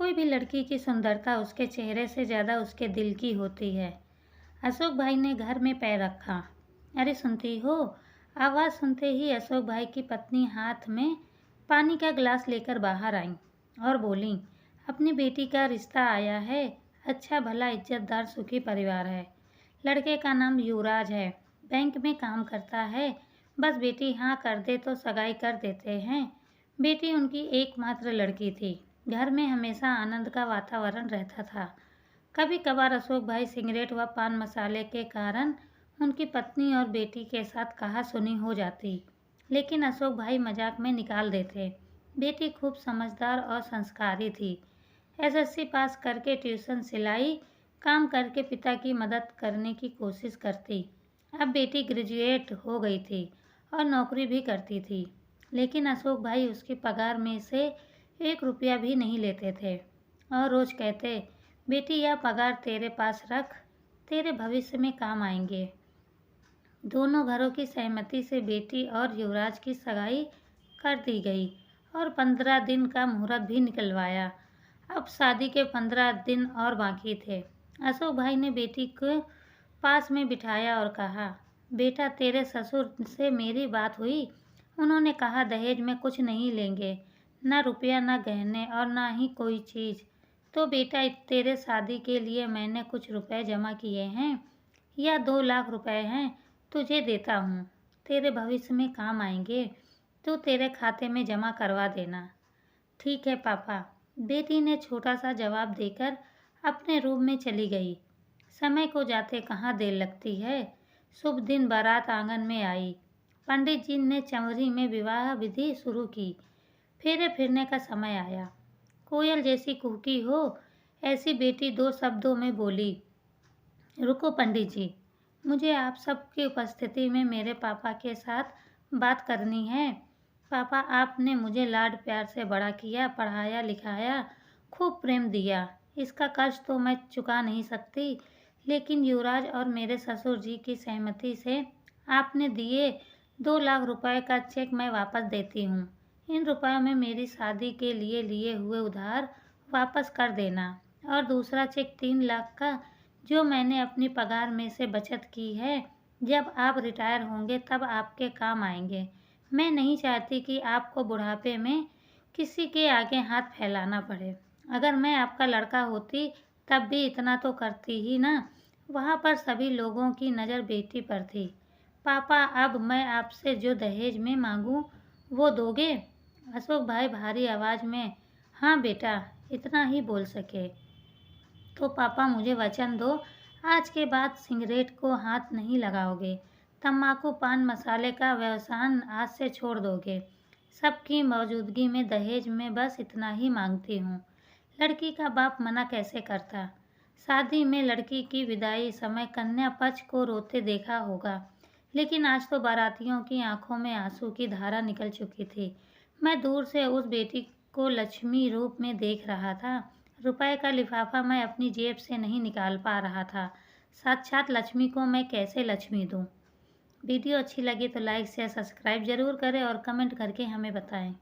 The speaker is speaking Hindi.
कोई भी लड़की की सुंदरता उसके चेहरे से ज़्यादा उसके दिल की होती है। अशोक भाई ने घर में पैर रखा। अरे सुनती हो? आवाज़ सुनते ही अशोक भाई की पत्नी हाथ में पानी का गिलास लेकर बाहर आई और बोली, अपनी बेटी का रिश्ता आया है। अच्छा भला इज्जतदार सुखी परिवार है। लड़के का नाम युवराज है, बैंक में काम करता है। बस बेटी हाँ कर दे तो सगाई कर देते हैं। बेटी उनकी एकमात्र लड़की थी। घर में हमेशा आनंद का वातावरण रहता था। कभी कभार अशोक भाई सिगरेट व पान मसाले के कारण उनकी पत्नी और बेटी के साथ कहासुनी हो जाती, लेकिन अशोक भाई मजाक में निकाल देते। बेटी खूब समझदार और संस्कारी थी। एसएससी पास करके ट्यूशन, सिलाई काम करके पिता की मदद करने की कोशिश करती। अब बेटी ग्रेजुएट हो गई थी और नौकरी भी करती थी, लेकिन अशोक भाई उसकी पगार में से 1 रुपया भी नहीं लेते थे और रोज़ कहते, बेटी यह पगार तेरे पास रख, तेरे भविष्य में काम आएंगे। दोनों घरों की सहमति से बेटी और युवराज की सगाई कर दी गई और 15 दिन का मुहूर्त भी निकलवाया। अब शादी के 15 दिन और बाकी थे। अशोक भाई ने बेटी को पास में बिठाया और कहा, बेटा तेरे ससुर से मेरी बात हुई। उन्होंने कहा दहेज में कुछ नहीं लेंगे, ना रुपया, ना गहने और ना ही कोई चीज़। तो बेटा तेरे शादी के लिए मैंने कुछ रुपए जमा किए हैं, या 2 लाख रुपए हैं, तुझे देता हूँ। तेरे भविष्य में काम आएंगे, तो तेरे खाते में जमा करवा देना। ठीक है पापा, बेटी ने छोटा सा जवाब देकर अपने रूम में चली गई। समय को जाते कहाँ देर लगती है। शुभ दिन बारात आंगन में आई। पंडित जी ने चंवरी में विवाह विधि शुरू की। फेरे फिरने का समय आया। कोयल जैसी कुहकी हो ऐसी बेटी 2 शब्दों में बोली, रुको पंडित जी, मुझे आप सबकी उपस्थिति में मेरे पापा के साथ बात करनी है। पापा, आपने मुझे लाड प्यार से बड़ा किया, पढ़ाया लिखाया, खूब प्रेम दिया। इसका कर्ज तो मैं चुका नहीं सकती, लेकिन युवराज और मेरे ससुर जी की सहमति से आपने दिए 2 लाख रुपए का चेक मैं वापस देती हूँ। इन रुपयों में मेरी शादी के लिए हुए उधार वापस कर देना और दूसरा चेक 3 लाख का, जो मैंने अपनी पगार में से बचत की है, जब आप रिटायर होंगे तब आपके काम आएंगे। मैं नहीं चाहती कि आपको बुढ़ापे में किसी के आगे हाथ फैलाना पड़े। अगर मैं आपका लड़का होती तब भी इतना तो करती ही ना। वहाँ पर सभी लोगों की नज़र बेटी पर थी। पापा, अब मैं आपसे जो दहेज में मांगूं वो दोगे? अशोक भाई भारी आवाज़ में हाँ बेटा, इतना ही बोल सके। तो पापा मुझे वचन दो, आज के बाद सिगरेट को हाथ नहीं लगाओगे, तम्बाकू पान मसाले का व्यवसाय आज से छोड़ दोगे। सबकी मौजूदगी में दहेज में बस इतना ही मांगती हूँ। लड़की का बाप मना कैसे करता। शादी में लड़की की विदाई समय कन्या पक्ष को रोते देखा होगा, लेकिन आज तो बारातियों की आंखों में आंसू की धारा निकल चुकी थी। मैं दूर से उस बेटी को लक्ष्मी रूप में देख रहा था। रुपए का लिफाफा मैं अपनी जेब से नहीं निकाल पा रहा था। साक्षात लक्ष्मी को मैं कैसे लक्ष्मी दूं। वीडियो अच्छी लगी तो लाइक शेयर सब्सक्राइब जरूर करें और कमेंट करके हमें बताएं।